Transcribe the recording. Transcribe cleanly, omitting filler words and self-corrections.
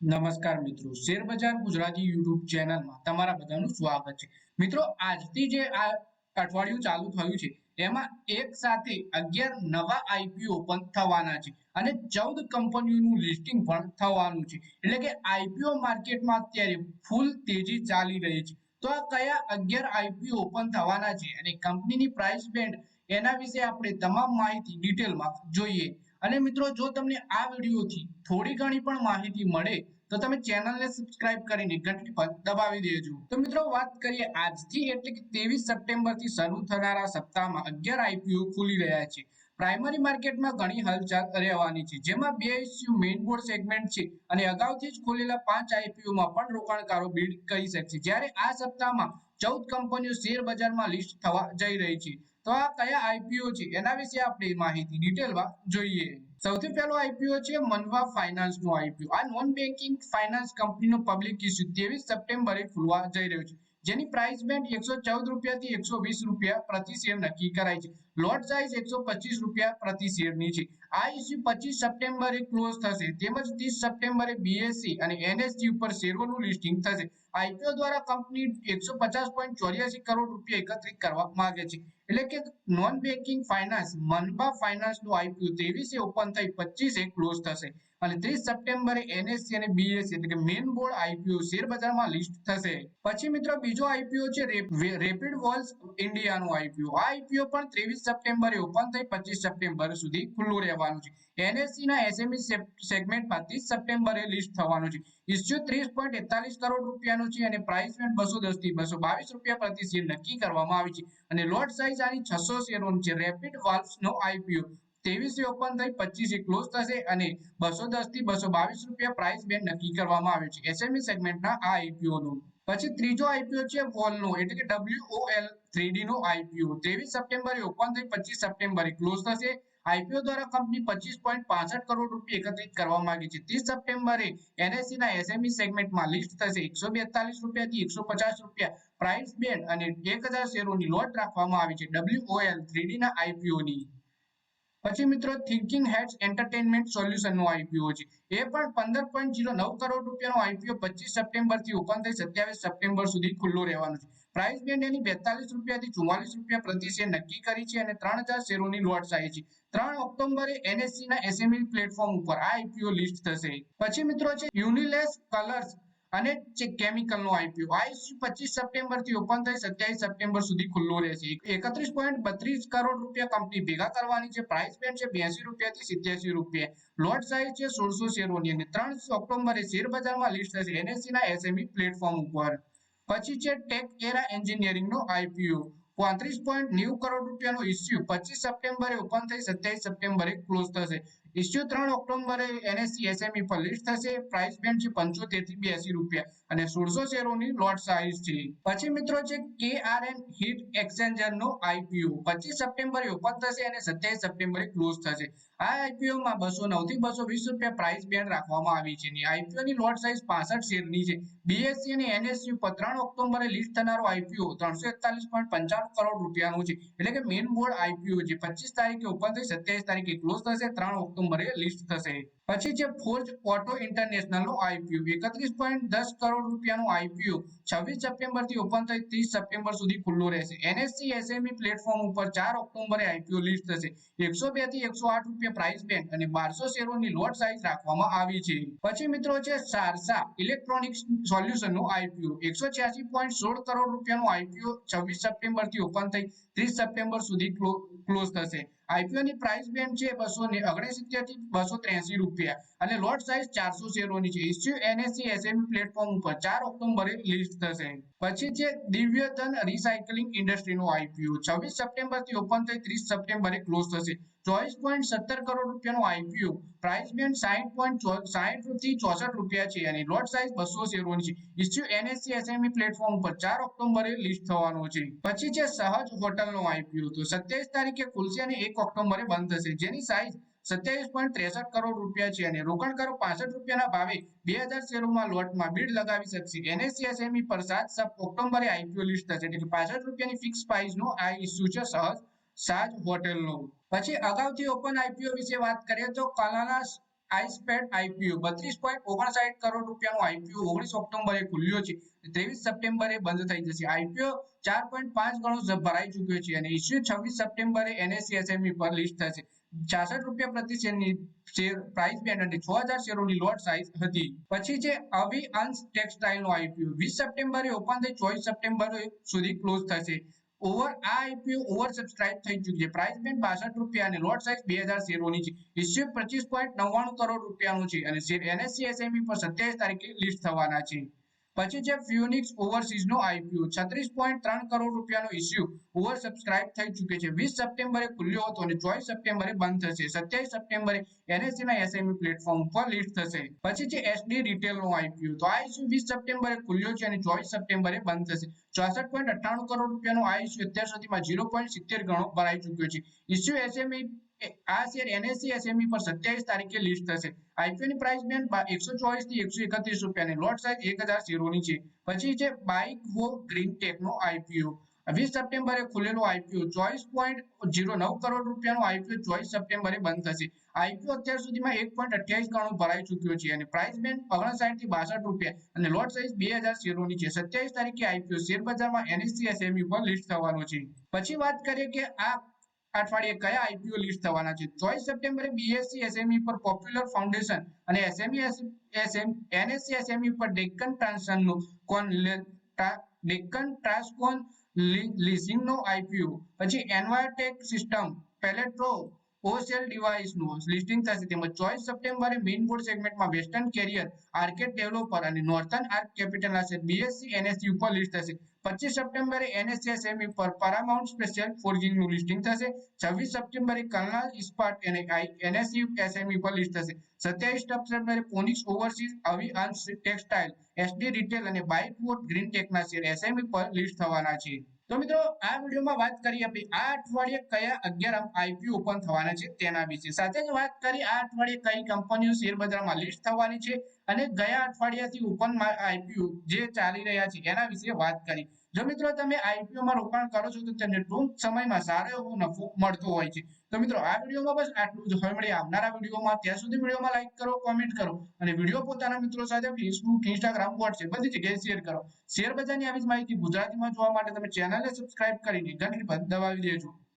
નમસ્કાર મિત્રો, શેર બજાર ગુજરાતી યુટ્યુબ ચેનલમાં તમારા બધાનું સ્વાગત છે. મિત્રો, આજથી જે આ અઠવાડિયું ચાલુ થયું છે એમાં એક સાથે 11 નવા આઈપીઓ પણ થવાના છે અને 14 કંપનીઓનું લિસ્ટિંગ પણ થવાનું છે. એટલે કે આઈપીઓ માર્કેટમાં અત્યારે ફૂલ તેજી ચાલી રહી છે. તો આ કયા 11 આઈપીઓ ઓપન થવાના છે અને કંપનીની પ્રાઇસ બેન્ડ એના વિશે આપણે તમામ માહિતી ડિટેલમાં જોઈએ. અને મિત્રો, જો તમને આ વિડીયોથી થોડી ઘણી પણ માહિતી મળે તો તમે ચેનલને સબસ્ક્રાઇબ કરીને ઘંટી પર દબાવી દેજો. તો મિત્રો, વાત કરીએ આજથી એટલે કે 23 સપ્ટેમ્બરથી શરૂ થનારા સપ્તાહમાં 11 આઈપીઓ ખુલી રહ્યા છે. પ્રાઇમરી માર્કેટમાં ઘણી હલચલ રહેવાની છે, જેમાં બે ઇસ્યુ મેઇન બોર્ડ સેગમેન્ટ છે અને અગાઉથી જ ખુલેલા 5 આઈપીઓમાં પણ રોકાણકારો બીડ કરી શકશે. જ્યારે આ સપ્તાહમાં 14 કંપનીઓ શેર બજારમાં લિસ્ટ થવા જઈ રહી છે. તો આ કયા આઈપીઓ છે એના વિશે આપણે માહિતી ડિટેલમાં જોઈએ. સૌથી પહેલો આઈપીઓ છે મનવા ફાઇનાન્સનો આઈપીઓ. આ નોન બેન્કિંગ ફાઇનાન્સ કંપનીનો પબ્લિક ઇસ્યુ 23 સપ્ટેમ્બરે ખુલવા જઈ રહ્યો છે, જેની પ્રાઇસ બેન્ડ 114 રૂપિયાથી 120 રૂપિયા પ્રતિ શેર નક્કી કરાઈ છે. લોટ સાઇઝ 125 રૂપિયા પ્રતિ શેરની છે. આ ઇસ્યુ 25 સપ્ટેમ્બરે ક્લોઝ થશે, તેમજ 30 સપ્ટેમ્બરે બીએસસી અને એનએસજી ઉપર શેરોનું લિસ્ટિંગ થશે. આઈપીઓ દ્વારા કંપની 150.84 કરોડ રૂપિયા એકત્રિત કરવા માંગે છે. એટલે કે નોન બેન્કિંગ ફાઇનાન્સ મનબા ફાઇનાન્સનો આઈપીઓ 23 ઓપન થઈ 25 ક્લોઝ થશે અને 30 સપ્ટેમ્બરે એનએસસી અને બીએસસી એટલે કે મેઇન બોર્ડ આઈપીઓ શેર બજારમાં લિસ્ટ થશે. પછી મિત્રો, બીજો આઈપીઓ છે રેપિડ વોલ્સ ઇન્ડિયાનો આઈપીઓ. આ આઈપીઓ પણ 23 સપ્ટેમ્બરે ઓપન થઈ 25 સપ્ટેમ્બર સુધી ખુલ્લું રહેવાનું છે. એનએસસી ના એસએમઈ સેગમેન્ટમાં 30 સપ્ટેમ્બરે લિસ્ટ થવાનું છે. ઇસ્યુ 30.41 કરોડ રૂપિયાનું છે અને પ્રાઇસ બેન્ડ 210 થી 222 રૂપિયા પ્રતિ શેર નક્કી કરવામાં આવી છે અને લોટ સાઇઝ આની 600 શેરોની છે. રેપિડ વાલ્વ્સનો આઈપીઓ 23 ઓપન થઈ 25 ક્લોઝ થશે અને 210 થી 222 રૂપિયા પ્રાઇસ બેન્ડ નક્કી કરવામાં આવ્યો છે એસએમઈ સેગમેન્ટના આ આઈપીઓ નું. પછી ત્રીજો આઈપીઓ છે વોલનો એટલે કે WOL 3D નો આઈપીઓ 23 સપ્ટેમ્બરે ઓપન થઈ 25 સપ્ટેમ્બરે ક્લોઝ થશે. આઈપીઓ દ્વારા કંપની 25.65 કરોડ રૂપિયા એકત્રિત કરવા માંગે છે. 30 સપ્ટેમ્બરે એનએસસી ના એસએમઈ સેગમેન્ટમાં લિસ્ટ થશે. 142 રૂપિયાથી 150 રૂપિયા પ્રાઇસ બેન્ડ અને 1000 શેરોની લોટ રાખવામાં આવી છે WOL 3D ના આઈપીઓ ની. પછી મિત્રો, થિંકિંગ હેડ્સ એન્ટરટેનમેન્ટ સોલ્યુશનનો આઈપીઓ છે. એ પણ 15.09 કરોડ રૂપિયાનો આઈપીઓ 25 સપ્ટેમ્બરથી ઓપન થઈ 27 સપ્ટેમ્બર સુધી ખુલ્લો રહેવાનો છે. પ્રાઇસ બેન્ડ એની 42 રૂપિયાથી 44 રૂપિયા પ્રતિ શેર નક્કી કરી છે અને 3000 શેરોની લોટ સાઇઝ છે. 3 ઓક્ટોબરે એનએસસી ના એસએમઈ પ્લેટફોર્મ ઉપર આ આઈપીઓ લિસ્ટ થશે. પછી મિત્રો છે યુનિલેસ કલર્સ અને કેમિકલનો આઈપીઓ. આ ઇસ્યુ 25 સપ્ટેમ્બરથી ઓપન થઈ 27 સપ્ટેમ્બર સુધી ખુલ્લો રહેશે. 31.32 કરોડ રૂપિયા કંપની ભેગા કરવાની છે. પ્રાઇસ બેન્ડ છે 82 રૂપિયાથી 87 રૂપિયા. લોટ સાઇઝ છે 1600 શેરોની અને 3 ઓક્ટોબરે શેર બજારમાં લિસ્ટ થશે એનએસસી ના એસએમઈ પ્લેટફોર્મ ઉપર. પછી છે ટેક એરા એન્જિનિયરિંગનો આઈપીઓ 35.90 કરોડ રૂપિયાનો ઇસ્યુ 25 સપ્ટેમ્બરે ઓપન થઈ 27 સપ્ટેમ્બરે ક્લોઝ થશે. ઇસ્યુ 3 ઓક્ટોબરે એનએસસી એસએમઈ પર લિસ્ટ થશે. પ્રાઇસ બેન્ડ છે 75 થી 82 રૂપિયા અને 1600 શેરોની લોટ સાઇઝ છે. પછી મિત્રો છે કેઆરએન હીટ એક્સચેન્જરનો આઈપીઓ 25 સપ્ટેમ્બરે ઓપન થશે અને 27 સપ્ટેમ્બરે ક્લોઝ થશે. આ આઈપીઓમાં 209 થી 220 રૂપિયા પ્રાઇસ બેન્ડ રાખવામાં આવી છે અને આઈપીઓની લોટ સાઇઝ 65 શેરની છે. બીએસસી અને એનએસયુ પર 3 ઓક્ટોબરે લિસ્ટ થનારો આઈપીઓ 341.95 કરોડ રૂપિયાનું છે. એટલે કે મેઇન બોર્ડ આઈપીઓ જે 25 તારીખે ઓપન થઈ 27 તારીખે ક્લોઝ થશે. 3 ઓક્ટોબરે લિસ્ટ થશે. પછી છે ફોર્જ ઓટો ઇન્ટરનેશનલનો આઈપીઓ 31.10 કરોડ રૂપિયાનો આઈપીઓ 26 સપ્ટેમ્બરથી ઓપન થઈ 30 સપ્ટેમ્બર સુધી ખુલ્લો રહેશે. એનએસસી એસએમઈ પ્લેટફોર્મ ઉપર 4 ઓક્ટોબરે આઈપીઓ લિસ્ટ થશે. 102 થી 108 રૂપિયા પ્રાઇસ બેન્ડ અને 1200 શેરોની લોટ સાઇઝ રાખવામાં આવી છે. પછી મિત્રો છે સારસા ઇલેક્ટ્રોનિક્સ સોલ્યુશનનો આઈપીઓ 186.16 કરોડ રૂપિયાનો આઈપીઓ 26 સપ્ટેમ્બરથી ઓપન થઈ 30 સપ્ટેમ્બર સુધી ક્લોઝ થશે. આઈપીઓની પ્રાઇસ બેન્ડ છે 269 થી 283 રૂપિયા અને લોટ સાઇઝ 400 શેરોની છે. ઇસ્યુ એનએસસી એસએમઈ પ્લેટફોર્મ ઉપર 4 ઓક્ટોબરે લિસ્ટ થશે. પછી છે દિવ્યધન રિસાયકલિંગ ઇન્ડસ્ટ્રીનો આઈપીઓ 26 સપ્ટેમ્બરથી ઓપન થઈ 30 સપ્ટેમ્બરે ક્લોઝ થશે. 24.17 કરોડ રૂપિયાનો આઈપીઓ પ્રાઇસ બેન્ડ 60 થી 64 રૂપિયા છે અને લોટ સાઇઝ 200 શેરોની છે. ઇસ્યુ એનએસસી એસએમઈ પ્લેટફોર્મ ઉપર 4 ઓક્ટોબરે લિસ્ટ થવાનો છે. પછી છે સહજ હોટલનો આઈપીઓ તો 27 તારીખે ખુલશે અને 1 ઓક્ટોબરે બંધ થશે, જેની સાઇઝ 27.63 કરોડ રૂપિયા છે અને રોકાણકારો 65 રૂપિયાના ભાવે 2000 શેરોમાં લોટમાં બીડ લગાવી શકશે. એનએસસી એસએમઈ પર 7 ઓક્ટોબરે આઈપીઓ લિસ્ટ થશે એટલે કે 65 રૂપિયાની ફિક્સ પ્રાઇસનો આ ઇસ્યુ છે સાજ હોટલનો. પછી અગાઉથી ઓપન આઈપીઓ વિશે વાત કરીએ તો કલાના આઈસ્પેડ આઈપીઓ 32.59 કરોડ રૂપિયાનો આઈપીઓ 19 ઓક્ટોબરે ખુલ્યો છે, 23 સપ્ટેમ્બરે બંધ થઈ જશે. આઈપીઓ 4.5 ગણો ભરાઈ ચૂક્યો છે અને ઇસ્યુ 26 સપ્ટેમ્બરે એનએસઈ એસએમઈ પર લિસ્ટ થશે. 66 રૂપિયા પ્રતિ શેરની શેર પ્રાઇસ બેન્ડ અને 6000 શેરોની લોટ સાઇઝ હતી. પછી છે અવિઅંશ ટેક્સટાઇલનો આઈપીઓ 20 સપ્ટેમ્બરે ઓપન થઈ 24 સપ્ટેમ્બર સુધી ક્લોઝ થશે. આઈપીઓ ઓવર સબસ્ક્રાઇબ થઈ ચૂકી છે. પ્રાઇસ બેન્ડ 62 રૂપિયા અને લોટ સાઇઝ 2000 શેરોની છે. ઇસ્યુ 25.99 કરોડ રૂપિયાનું છે અને શેર એનએસઈ એસએમઈ પર 27 તારીખે લિસ્ટ થવાના છે. પછી છે ફ્યુનિક્સ ઓવરસીઝનો આઈપીઓ 36.3 કરોડ રૂપિયાનો ઇસ્યુ ઓવર સબસ્ક્રાઇબ થઈ ચૂકે છે. 20 સપ્ટેમ્બરે ખુલ્યો હતો અને 24 સપ્ટેમ્બરે બંધ થશે. 27 સપ્ટેમ્બરે એનએસઈ ના એસએમઈ પ્લેટફોર્મ પર લિસ્ટ થશે. પછી છે એસડી રિટેલનો આઈપીઓ, તો આ ઇસ્યુ 20 સપ્ટેમ્બરે ખુલ્યો છે અને 24 સપ્ટેમ્બરે બંધ થશે. 64.98 કરોડ રૂપિયાનો આ ઇસ્યુ અત્યાર સુધીમાં 0.70 ગણો ભરાઈ ચૂક્યો છે. ઇસ્યુ એસએમઈ આ શેર એનએસઈ એસએમઈ પર 27 તારીખે લિસ્ટ થશે. આઈપીઓ ની પ્રાઇસ બેન્ડ 124 થી 131 રૂપિયા અને લોટ સાઇઝ 1000 શેરોની છે. પછી છે બાઇકવો ગ્રીનટેક નો આઈપીઓ 20 સપ્ટેમ્બરે ખુલેલો આઈપીઓ 24.09 કરોડ રૂપિયાનો આઈપીઓ 24 સપ્ટેમ્બરે બંધ થશે. આઈપીઓ અત્યાર સુધીમાં 1.28 ગણો ભરાઈ ચૂક્યો છે અને પ્રાઇસ બેન્ડ 59 થી 62 રૂપિયા અને લોટ સાઇઝ 2000 શેરોની છે. 27 તારીખે આઈપીઓ શેર બજારમાં એનએસઈ એસએમઈ પર લિસ્ટ થવાનો છે. પછી વાત કરીએ કે આ અઠવાડિયે કયા આઈપીઓ લિસ્ટ થવાના છે. 24 સપ્ટેમ્બરે બીએસસી એસએમઈ પર પોપ્યુલર ફાઉન્ડેશન અને એનએસસી એસએમઈ પર ડેક્કન ટ્રાન્સકોન લીઝિંગનો આઈપીઓ. પછી એન્વાયટેક સિસ્ટમ પેલેટ્રો ઓસેલ ડિવાઇસનું લિસ્ટિંગ થશે. તેમજ 24 સપ્ટેમ્બરે મેઇનબોર્ડ સેગમેન્ટમાં વેસ્ટર્ન કેરિયર, આર્કેડ ડેવલપર અને નોર્થન આર્ક કેપિટલના શેર બીએસસી એનએસયુ પર લિસ્ટ થશે. 25 સપ્ટેમ્બરે એનએસઈ એસએમઈ પર પેરામાઉન્ટ સ્પેશિયલ ફોર્જિંગનું લિસ્ટિંગ થશે. 26 સપ્ટેમ્બરે કર્નાલ ઇસ્પાટ અને એનએસઈ એસએમઈ પર લિસ્ટ થશે. 27 સપ્ટેમ્બરે Phoenix overseas, Aviansh textile, SD retail અને બાઇકવોટ ગ્રીનટેકના શેર એસએમઈ પર લિસ્ટ થવાના છે. તો મિત્રો આ વિડીયોમાં વાત કરી આપણે આ અઠવાડિયે કયા 11 આઈપીઓ ઓપન થવાના છે તેના વિશે. સાથે જ વાત કરી આ અઠવાડિયે કઈ કંપનીઓ શેર બજારમાં લિસ્ટ થવાની છે અને ગયા અઠવાડિયાથી ઓપન આઈપીઓ જે ચાલી રહ્યા છે એના વિશે વાત કરી. જો મિત્રો તમે આઈપીઓ માં રોકાણ કરો છો તો તમને ટૂંક સમયમાં સારો એવો નફો મળતો હોય છે. તો મિત્રો આ વિડીયોમાં બસ આટલું જ. હવે મળીએ આવનારા વિડીયોમાં. ત્યાં સુધી વિડીયોમાં લાઈક કરો, કોમેન્ટ કરો અને વિડીયો પોતાના મિત્રો સાથે ફેસબુક, ઇન્સ્ટાગ્રામ, વોટ્સએપ બધી જગ્યાએ શેર કરો. શેર બજારની આવી જ માહિતી ગુજરાતીમાં જોવા માટે તમે ચેનલને સબસ્ક્રાઇબ કરીને ઘંટી પર દબાવી દેજો.